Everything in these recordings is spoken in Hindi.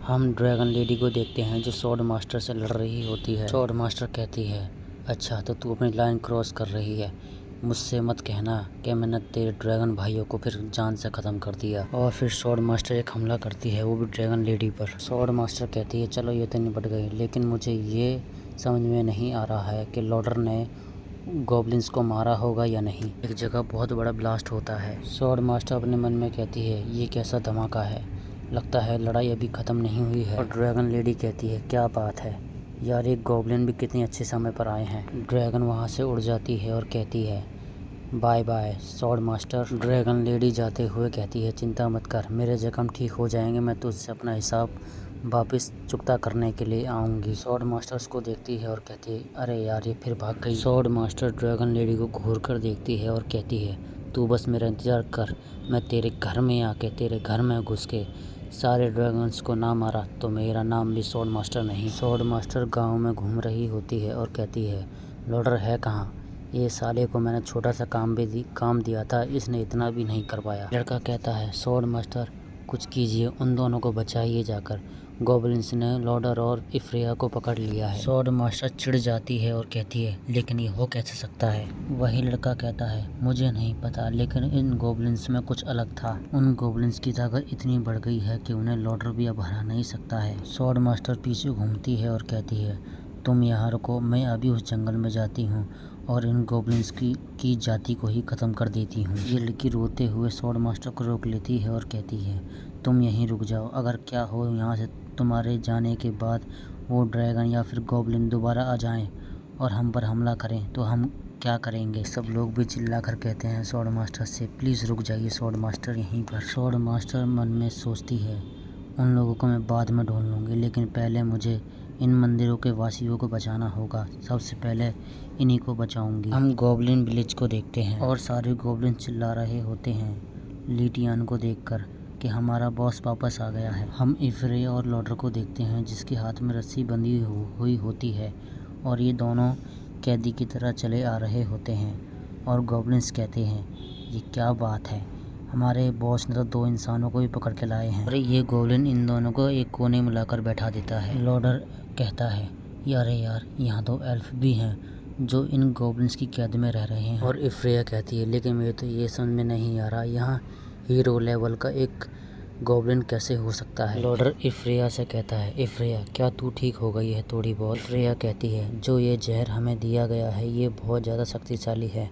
हम ड्रैगन लेडी को देखते हैं जो स्वॉर्ड मास्टर से लड़ रही होती है। स्वॉर्ड मास्टर कहती है, अच्छा तो तू अपनी लाइन क्रॉस कर रही है, मुझसे मत कहना कि मैंने तेरे ड्रैगन भाइयों को फिर जान से ख़त्म कर दिया। और फिर स्वॉर्ड मास्टर एक हमला करती है, वो भी ड्रैगन लेडी पर। स्वॉर्ड मास्टर कहती है, चलो ये तो निपट गई, लेकिन मुझे ये समझ में नहीं आ रहा है कि लॉर्डर ने गॉब्लिन्स को मारा होगा या नहीं। एक जगह बहुत बड़ा ब्लास्ट होता है। स्वॉर्ड मास्टर अपने मन में कहती है, ये कैसा धमाका है, लगता है लड़ाई अभी ख़त्म नहीं हुई है। और ड्रैगन लेडी कहती है, क्या बात है यार, एक गॉब्लिन भी कितने अच्छे समय पर आए हैं। ड्रैगन वहाँ से उड़ जाती है और कहती है, bye bye sword master. Dragon lady जाते हुए कहती है, चिंता मत कर, मेरे जख्म ठीक हो जाएंगे, मैं तुझसे अपना हिसाब वापस चुकता करने के लिए आऊँगी। स्वॉर्ड मास्टर उसको देखती है और कहती है, अरे यार ये फिर भाग गई। स्वॉर्ड मास्टर ड्रैगन लेडी को घूर कर देखती है और कहती है, तू बस मेरा इंतज़ार कर, मैं तेरे घर में आके तेरे घर में घुस के सारे ड्रैगन्स को ना मारा तो मेरा नाम भी स्वॉर्ड मास्टर नहीं। स्वॉर्ड मास्टर गांव में घूम रही होती है और कहती है, लॉर्डर है कहाँ, ये साले को मैंने छोटा सा काम दिया था, इसने इतना भी नहीं कर पाया। लड़का कहता है, स्वॉर्ड मास्टर कुछ कीजिए, उन दोनों को बचाइए जाकर, गॉब्लिन्स ने लॉर्डर और इफ्रिया को पकड़ लिया है। स्वॉर्ड मास्टर चिढ़ जाती है और कहती है, लेकिन ये हो कैसे सकता है। वही लड़का कहता है, मुझे नहीं पता, लेकिन इन गॉब्लिन्स में कुछ अलग था। उन गॉब्लिन्स की ताकत इतनी बढ़ गई है कि उन्हें लॉर्डर भी अब हरा नहीं सकता है। स्वॉर्ड मास्टर पीछे घूमती है और कहती है, तुम यहाँ रुको, मैं अभी उस जंगल में जाती हूँ और इन गॉब्लिन्स की जाति को ही ख़त्म कर देती हूँ। ये लड़की रोते हुए स्वॉर्ड मास्टर को रोक लेती है और कहती है, तुम यहीं रुक जाओ, अगर क्या हो यहाँ से तुम्हारे जाने के बाद वो ड्रैगन या फिर गॉब्लिन दोबारा आ जाएं और हम पर हमला करें तो हम क्या करेंगे। सब लोग भी चिल्लाकर कहते हैं स्वॉर्ड मास्टर से, प्लीज़ रुक जाइए स्वॉर्ड मास्टर यहीं पर। स्वॉर्ड मास्टर मन में सोचती है, उन लोगों को मैं बाद में ढूंढ लूँगी, लेकिन पहले मुझे इन मंदिरों के वासियों को बचाना होगा, सबसे पहले इन्हीं को बचाऊंगी। हम गॉब्लिन विलेज को देखते हैं और सारे गॉब्लिन चिल्ला रहे होते हैं लिटियन को देखकर कि हमारा बॉस वापस आ गया है। हम इफ्रिया और लॉर्डर को देखते हैं जिसके हाथ में रस्सी बंधी हुई होती है और ये दोनों कैदी की तरह चले आ रहे होते हैं। और गॉब्लिन्स कहते हैं, ये क्या बात है, हमारे बॉस ने तो 2 इंसानों को भी पकड़ के लाए हैं। और ये गॉब्लिन इन दोनों को एक कोने में लाकर बैठा देता है। लॉर्डर कहता है, अरे यार यहाँ तो एल्फ भी हैं जो इन गॉब्लिन्स की कैद में रह रहे हैं। और इफ्रिया कहती है, लेकिन मुझे तो ये समझ में नहीं आ रहा, यहाँ हीरो लेवल का एक गॉब्लिन कैसे हो सकता है। लॉर्डर इफ्रिया से कहता है, इफ्रिया क्या तू ठीक हो गई है थोड़ी बहुत। इफ्रिया कहती है, जो ये जहर हमें दिया गया है ये बहुत ज़्यादा शक्तिशाली है,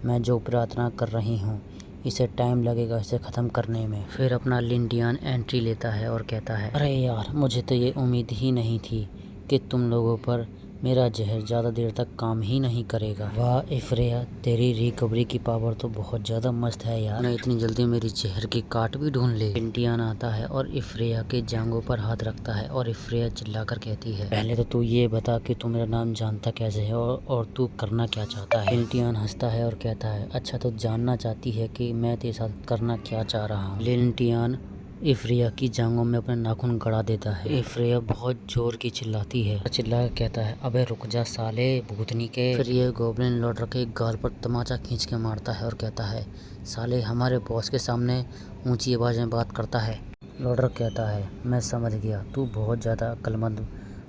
मैं जो प्रार्थना कर रही हूँ इसे टाइम लगेगा इसे ख़त्म करने में। फिर अपना लिंडियन एंट्री लेता है और कहता है, अरे यार मुझे तो ये उम्मीद ही नहीं थी कि तुम लोगों पर मेरा जहर ज़्यादा देर तक काम ही नहीं करेगा। वाह इफ्रिया, तेरी रिकवरी की पावर तो बहुत ज़्यादा मस्त है यार, ना इतनी जल्दी मेरी जहर की काट भी ढूंढ ले। लिंडियन आता है और इफ्रिया के जांघों पर हाथ रखता है और इफ्रिया चिल्लाकर कहती है, पहले तो तू ये बता कि तू मेरा नाम जानता कैसे है और तू करना क्या चाहता है। लिंडियन हंसता है और कहता है, अच्छा तो जानना चाहती है कि मैं तेरे साथ करना क्या चाह रहा हूँ। लिंडियन इफ्रिया की जांघों में अपने नाखून गड़ा देता है। इफ्रिया बहुत जोर की चिल्लाती है, चिल्ला कहता है, अबे रुक जा साले भूतनी के। फिर ये गॉब्लिन लॉर्डर के गाल पर तमाचा खींच के मारता है और कहता है, साले हमारे बॉस के सामने ऊंची आवाज़ में बात करता है। लॉर्डर कहता है, मैं समझ गया, तू बहुत ज़्यादा अक्लमंद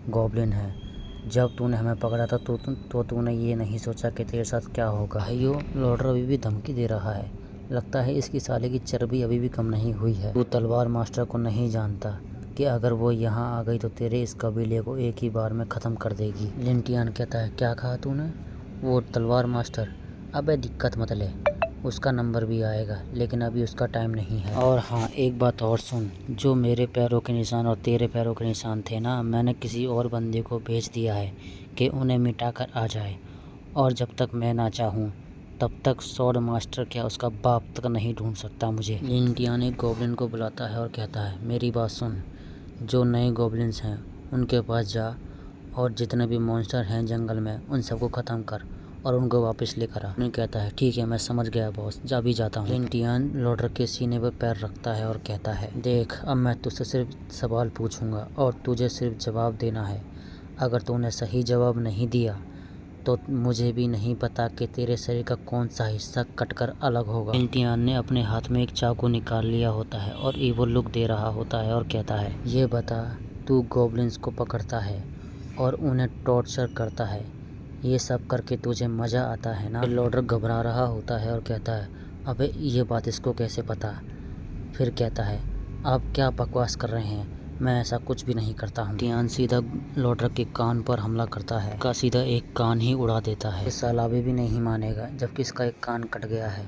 गॉब्लिन है, जब तूने हमें पकड़ा था तो तूने ये नहीं सोचा कि तेरे साथ क्या होगा। भाइयों लॉर्डर अभी भी धमकी दे रहा है, लगता है इसकी साले की चर्बी अभी भी कम नहीं हुई है। तू तलवार मास्टर को नहीं जानता कि अगर वो यहाँ आ गई तो तेरे इस कबीले को एक ही बार में ख़त्म कर देगी। लिंटियन कहता है, क्या कहा तूने, वो तलवार मास्टर, अबे दिक्कत मत ले, उसका नंबर भी आएगा, लेकिन अभी उसका टाइम नहीं है। और हाँ एक बात और सुन, जो मेरे पैरों के निशान और तेरे पैरों के निशान थे ना, मैंने किसी और बंदे को भेज दिया है कि उन्हें मिटा कर आ जाए, और जब तक मैं ना चाहूँ तब तक स्वॉर्ड मास्टर क्या उसका बाप तक नहीं ढूंढ सकता मुझे। लिंटियन एक गॉब्लिन को बुलाता है और कहता है, मेरी बात सुन, जो नए गॉब्लिन्स हैं उनके पास जा और जितने भी मॉन्स्टर हैं जंगल में उन सबको ख़त्म कर और उनको वापस लेकर आ। उन्हें कहता है, ठीक है मैं समझ गया बॉस, जा भी जाता हूँ। लिंटियन लॉर्डर के सीने पर पैर रखता है और कहता है, देख अब मैं तुझसे सिर्फ सवाल पूछूंगा और तुझे सिर्फ जवाब देना है, अगर तूने सही जवाब नहीं दिया तो मुझे भी नहीं पता कि तेरे शरीर का कौन सा हिस्सा कटकर अलग होगा। लिंटियन ने अपने हाथ में एक चाकू निकाल लिया होता है और ईवल लुक दे रहा होता है और कहता है, ये बता तू गॉब्लिन्स को पकड़ता है और उन्हें टॉर्चर करता है। ये सब करके तुझे मज़ा आता है ना। लोडर घबरा रहा होता है और कहता है, अबे ये बात इसको कैसे पता। फिर कहता है, आप क्या बकवास कर रहे हैं, मैं ऐसा कुछ भी नहीं करता हूँ। टियान सीधा लोडर के कान पर हमला करता है, का सीधा एक कान ही उड़ा देता है। इस साल अभी भी नहीं मानेगा जबकि इसका एक कान कट गया है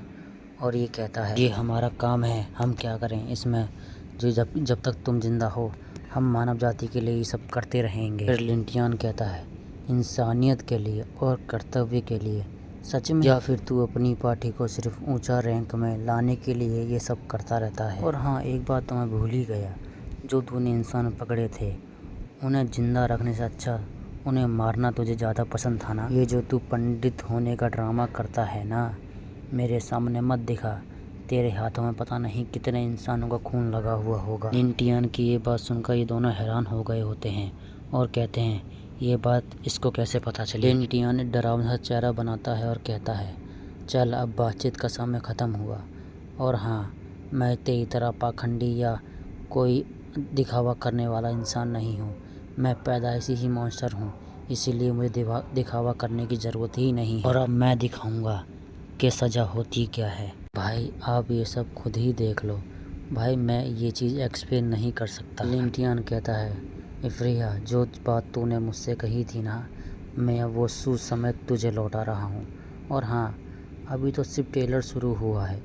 और ये कहता है, ये हमारा काम है, हम क्या करें इसमें, जो जब तक तुम जिंदा हो हम मानव जाति के लिए ये सब करते रहेंगे। फिर लिंटियान कहता है, इंसानियत के लिए और कर्तव्य के लिए, सच में, या फिर तू अपनी पार्टी को सिर्फ ऊंचा रैंक में लाने के लिए ये सब करता रहता है। और हाँ, एक बात तो मैं भूल ही गया, जो तूने इंसान पकड़े थे उन्हें जिंदा रखने से अच्छा उन्हें मारना तुझे ज़्यादा पसंद था ना। ये जो तू पंडित होने का ड्रामा करता है ना, मेरे सामने मत दिखा, तेरे हाथों में पता नहीं कितने इंसानों का खून लगा हुआ होगा। लिंटियान की ये बात सुनकर ये दोनों हैरान हो गए होते हैं और कहते हैं, ये बात इसको कैसे पता चली। लिंटियान डरावना चेहरा बनाता है और कहता है, चल अब बातचीत का समय ख़त्म हुआ। और हाँ, मैं तेरी तरह पाखंडी या कोई दिखावा करने वाला इंसान नहीं हूँ, मैं पैदाइशी ही मॉन्स्टर हूँ, इसीलिए मुझे दिखावा करने की ज़रूरत ही नहीं है। और अब मैं दिखाऊँगा कि सज़ा होती क्या है। भाई आप ये सब खुद ही देख लो, भाई मैं ये चीज़ एक्सप्लेन नहीं कर सकता। लिंटियान कहता है, इफ्रिया जो बात तूने मुझसे कही थी ना, मैं वो सूद समेत तुझे लौटा रहा हूँ। और हाँ, अभी तो सिर्फ ट्रेलर शुरू हुआ है,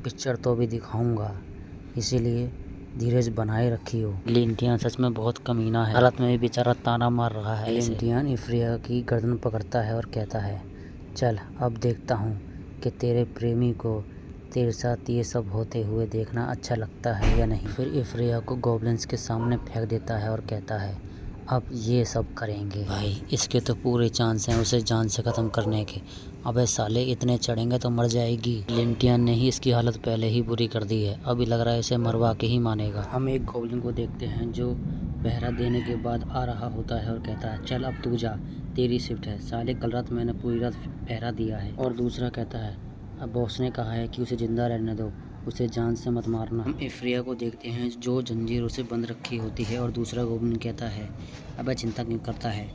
पिक्चर तो भी दिखाऊंगा, इसीलिए धीरज बनाए रखियो। लिंटियान सच में बहुत कमीना है, हालत में भी बेचारा ताना मार रहा है। लिंटियान इफ्रिया की गर्दन पकड़ता है और कहता है, चल अब देखता हूँ कि तेरे प्रेमी को तेरे साथ ये सब होते हुए देखना अच्छा लगता है या नहीं। फिर इफ्रिया को गॉब्लिन्स के सामने फेंक देता है और कहता है, अब ये सब करेंगे। भाई इसके तो पूरे चांस हैं उसे जान से ख़त्म करने के। अबे साले इतने चढ़ेंगे तो मर जाएगी। लिंटियान ने ही इसकी हालत पहले ही बुरी कर दी है, अभी लग रहा है इसे मरवा के ही मानेगा। हम एक गॉब्लिन को देखते हैं जो पहरा देने के बाद आ रहा होता है और कहता है, चल अब तू जा, तेरी शिफ्ट है, साले कल रात मैंने पूरी रात पहरा दिया है। और दूसरा कहता है, अब बॉस ने कहा है कि उसे ज़िंदा रहने दो, उसे जान से मत मारना। हम इफ्रिया को देखते हैं जो जंजीरों से बंद रखी होती है और दूसरा गॉब्लिन कहता है, अबे चिंता क्यों करता है,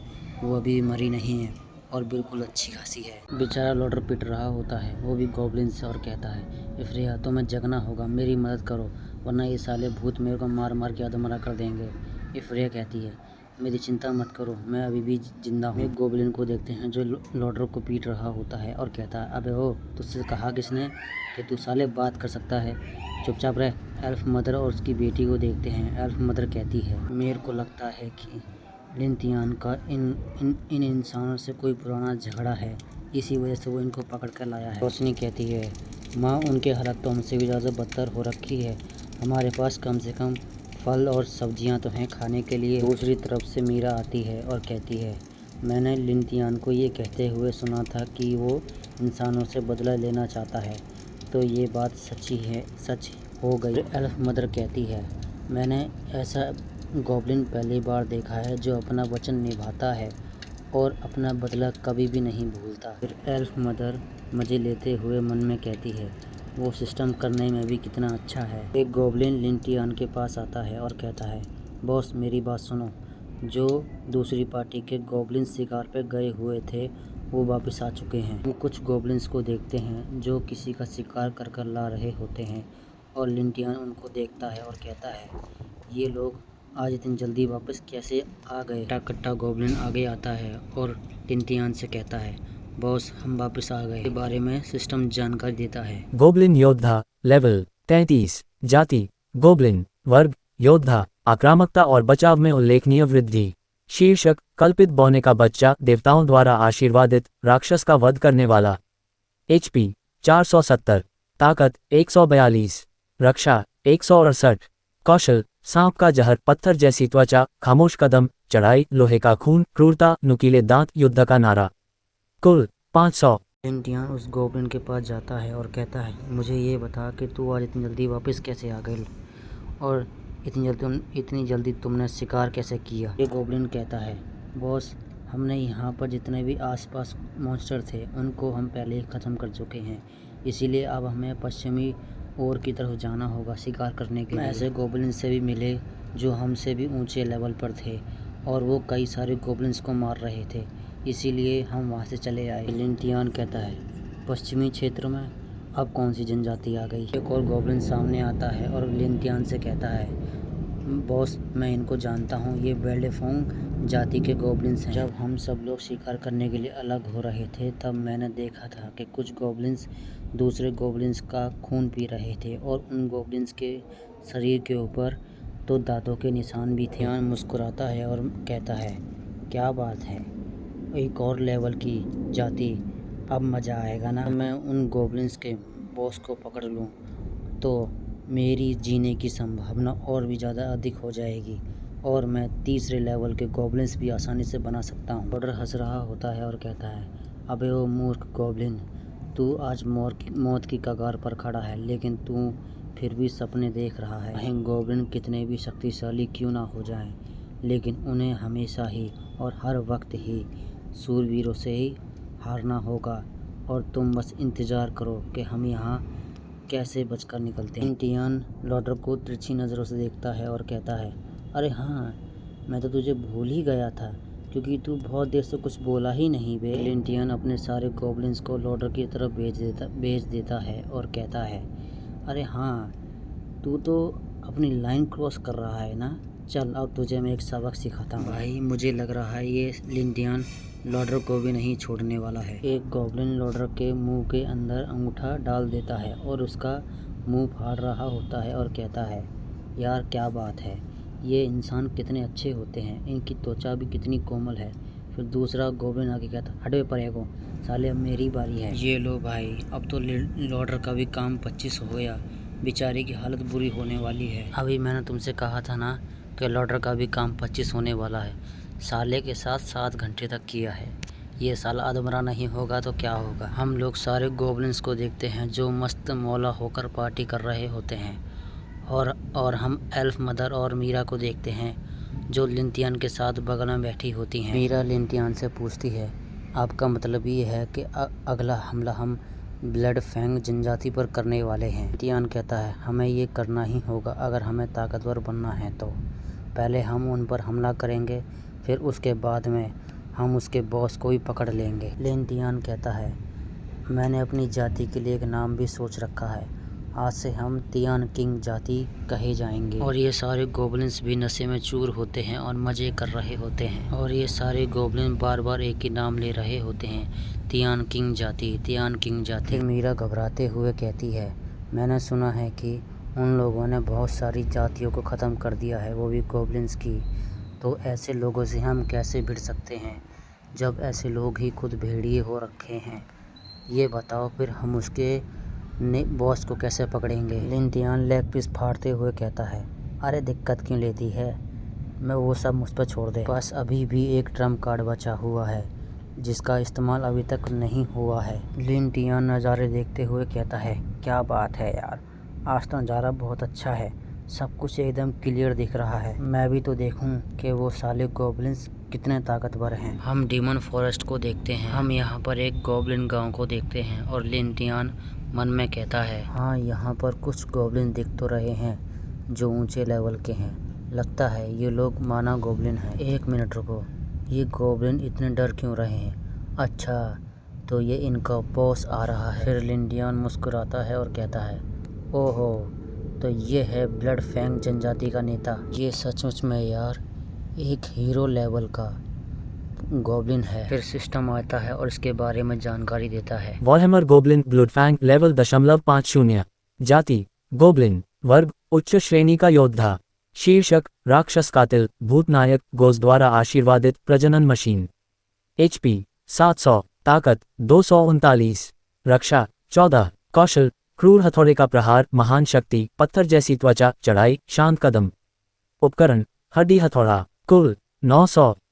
वो अभी मरी नहीं है और बिल्कुल अच्छी खासी है। बेचारा लोडर पिट रहा होता है, वो भी गॉब्लिन से, और कहता है, इफ्रिया तुम्हें जगना होगा, मेरी मदद करो वरना ये साले भूत मेरे को मार मार के अधमरा कर देंगे। इफ्रिया कहती है, मेरी चिंता मत करो, मैं अभी भी जिंदा हूँ। एक गॉब्लिन को देखते हैं जो लोडर को पीट रहा होता है और कहता है, अबे ओ तुझसे कहा किसने कि तू साले बात कर सकता है, चुपचाप रह। एल्फ मदर और उसकी बेटी को देखते हैं। एल्फ मदर कहती है, मेरे को लगता है कि लिंटियान का इन इंसानों से कोई पुराना झगड़ा है, इसी वजह से वो इनको पकड़ कर लाया है। रोशनी कहती है, माँ उनकी हालत तो हमसे भी ज़्यादा बदतर हो रखी है, हमारे पास कम से कम फल और सब्जियां तो हैं खाने के लिए। दूसरी तरफ से मीरा आती है और कहती है, मैंने लिंटियान को ये कहते हुए सुना था कि वो इंसानों से बदला लेना चाहता है, तो ये बात सच्ची है, सच हो गई। एल्फ मदर कहती है, मैंने ऐसा गॉब्लिन पहली बार देखा है जो अपना वचन निभाता है और अपना बदला कभी भी नहीं भूलता। फिर एल्फ मदर मज़े लेते हुए मन में कहती है, वो सिस्टम करने में भी कितना अच्छा है। एक गॉब्लिन लिंटियान के पास आता है और कहता है, बॉस मेरी बात सुनो, जो दूसरी पार्टी के गॉब्लिन शिकार पे गए हुए थे वो वापस आ चुके हैं। हम कुछ गॉब्लिन्स को देखते हैं जो किसी का शिकार कर कर ला रहे होते हैं और लिंटियान उनको देखता है और कहता है, ये लोग आज इतनी जल्दी वापस कैसे आ गए। कट्टा गॉब्लिन आगे आता है और लिंटियान से कहता है, बॉस हम वापस आ गए, के बारे में सिस्टम जानकारी देता है। गोब्लिन योद्धा लेवल 33, जाति गोब्लिन, वर्ग योद्धा, आक्रामकता और बचाव में उल्लेखनीय वृद्धि। शीर्षक कल्पित बौने का बच्चा, देवताओं द्वारा आशीर्वादित, राक्षस का वध करने वाला। HP 470, ताकत 142, रक्षा 168, कौशल सांप का जहर, पत्थर जैसी त्वचा, खामोश कदम, चढ़ाई, लोहे का खून, क्रूरता, नुकीले दांत, युद्ध का नारा। कुल 500। लिंटियान उस गॉब्लिन के पास जाता है और कहता है, मुझे ये बता कि तू आज इतनी जल्दी वापस कैसे आ गई और इतनी जल्दी तुमने शिकार कैसे किया। ये गॉब्लिन कहता है, बॉस हमने यहाँ पर जितने भी आसपास मॉन्स्टर थे उनको हम पहले ही ख़त्म कर चुके हैं, इसीलिए अब हमें पश्चिमी ओर की तरफ जाना होगा शिकार करने के लिए। ऐसे गॉब्लिन से भी मिले जो हमसे भी ऊंचे लेवल पर थे और वो कई सारे गोब्लिन्स को मार रहे थे, इसीलिए हम वहाँ से चले आए। लिंटियान कहता है, पश्चिमी क्षेत्र में अब कौन सी जनजाति आ गई। एक और गोब्लिन सामने आता है और लिंटियान से कहता है, बॉस मैं इनको जानता हूँ, ये बेल्डेफोंग जाति के गोब्लिन्स हैं। जब हम सब लोग शिकार करने के लिए अलग हो रहे थे तब मैंने देखा था कि कुछ गोब्लिन्स दूसरे गोब्लिन्स का खून पी रहे थे और उन गोब्लिन्स के शरीर के ऊपर तो दांतों के निशान भी थे। लिंटियान मुस्कुराता है और कहता है, क्या बात है, एक और लेवल की जाति, अब मज़ा आएगा ना। मैं उन गोब्लिन्स के बॉस को पकड़ लूँ तो मेरी जीने की संभावना और भी ज़्यादा अधिक हो जाएगी और मैं तीसरे लेवल के गोब्लिन्स भी आसानी से बना सकता हूँ। लॉर्डर हंस रहा होता है और कहता है, अबे ओ मूर्ख गोब्लिन, तू आज मौत की कगार पर खड़ा है, लेकिन तू फिर भी सपने देख रहा है। चाहे गोब्लिन कितने भी शक्तिशाली क्यों ना हो जाएं, लेकिन उन्हें हमेशा ही और हर वक्त ही शूरवीरों से ही हारना होगा और तुम बस इंतज़ार करो कि हम यहाँ कैसे बचकर निकलते हैं। लिंटियान लॉर्डर को तिरछी नज़रों से देखता है और कहता है, अरे हाँ, मैं तो तुझे भूल ही गया था क्योंकि तू बहुत देर से कुछ बोला ही नहीं बे। लिंटियान अपने सारे गोब्लिन्स को लॉर्डर की तरफ भेज देता है और कहता है, अरे हाँ, तू तो अपनी लाइन क्रॉस कर रहा है ना, चल अब तुझे मैं एक सबक सिखाता हूँ। भाई मुझे लग रहा है ये लिंटियान लॉर्डर को भी नहीं छोड़ने वाला है। एक गोब्लिन लॉर्डर के मुंह के अंदर अंगूठा डाल देता है और उसका मुंह फाड़ रहा होता है और कहता है, यार क्या बात है, ये इंसान कितने अच्छे होते हैं, इनकी त्वचा भी कितनी कोमल है। फिर दूसरा गोब्लिन आके कहता, हटवे परेगो साले, अब मेरी बारी है। ये लो भाई, अब तो लॉर्डर का भी काम 25 हो गया, बेचारे की हालत बुरी होने वाली है। अभी मैंने तुमसे कहा था ना कि लॉर्डर का भी काम 25 होने वाला है, साले के साथ 7 घंटे तक किया है, ये साला अधमरा नहीं होगा तो क्या होगा। हम लोग सारे गोब्लिन्स को देखते हैं जो मस्त मौला होकर पार्टी कर रहे होते हैं और हम एल्फ मदर और मीरा को देखते हैं जो लिंटियान के साथ बगल में बैठी होती हैं। मीरा लिंटियान से पूछती है, आपका मतलब ये है कि अगला हमला हम ब्लडफैंग जनजाति पर करने वाले हैं। लिंटियान कहता है, हमें ये करना ही होगा अगर हमें ताकतवर बनना है तो। पहले हम उन पर हमला करेंगे, फिर उसके बाद में हम उसके बॉस को भी पकड़ लेंगे। लिंटियान कहता है, मैंने अपनी जाति के लिए एक नाम भी सोच रखा है, आज से हम तियान किंग जाति कहे जाएंगे। और ये सारे गोब्लिन्स भी नशे में चूर होते हैं और मज़े कर रहे होते हैं और ये सारे गोब्लिन बार बार एक ही नाम ले रहे होते हैं, तियान किंग जाति, तियान किंग जाति। फिर मीरा घबराते हुए कहती है, मैंने सुना है कि उन लोगों ने बहुत सारी जातियों को ख़त्म कर दिया है, वो भी गोब्लिन्स की, तो ऐसे लोगों से हम कैसे भिड़ सकते हैं जब ऐसे लोग ही खुद भेड़िए हो रखे हैं। ये बताओ फिर हम उसके बॉस को कैसे पकड़ेंगे। लिंटियान लेग पीस फाड़ते हुए कहता है, अरे दिक्कत क्यों लेती है, मैं वो सब मुझ पर छोड़ दे, बस अभी भी एक ट्रम्प कार्ड बचा हुआ है जिसका इस्तेमाल अभी तक नहीं हुआ है। लिंटियान नज़ारे देखते हुए कहता है, क्या बात है यार, आज तो नज़ारा बहुत अच्छा है, सब कुछ एकदम क्लियर दिख रहा है, मैं भी तो देखूं कि वो साले गोब्लिन्स कितने ताकतवर हैं। हम डीमन फॉरेस्ट को देखते हैं, हम यहाँ पर एक गोब्लिन गांव को देखते हैं और लिंटियान मन में कहता है, हाँ यहाँ पर कुछ गोब्लिन दिख तो रहे हैं जो ऊंचे लेवल के हैं, लगता है ये लोग माना गोब्लिन हैं। एक मिनट रुको, ये गोब्लिन इतने डर क्यों रहे हैं, अच्छा तो ये इनका बॉस आ रहा है। फिर लिंटियान मुस्कुराता है और कहता है, ओहो, तो ये है ब्लडफैंग जनजाति का नेता, ये सचमुच में यार एक हीरो लेवल का गोब्लिन है। फिर सिस्टम आता है और इसके बारे में जानकारी देता है। वॉरहैमर गोब्लिन ब्लडफैंग लेवल 50, जाति गोब्लिन, वर्ग उच्च श्रेणी का योद्धा, शीर्षक राक्षस कातिल, भूतनायक गोज द्वारा आशीर्वादित प्रजनन मशीन, HP 700, ताकत 239, रक्षा 14, कौशल क्रूर हथौड़े का प्रहार, महान शक्ति, पत्थर जैसी त्वचा, चढ़ाई, शांत कदम, उपकरण हड्डी हथौड़ा, कुल 900,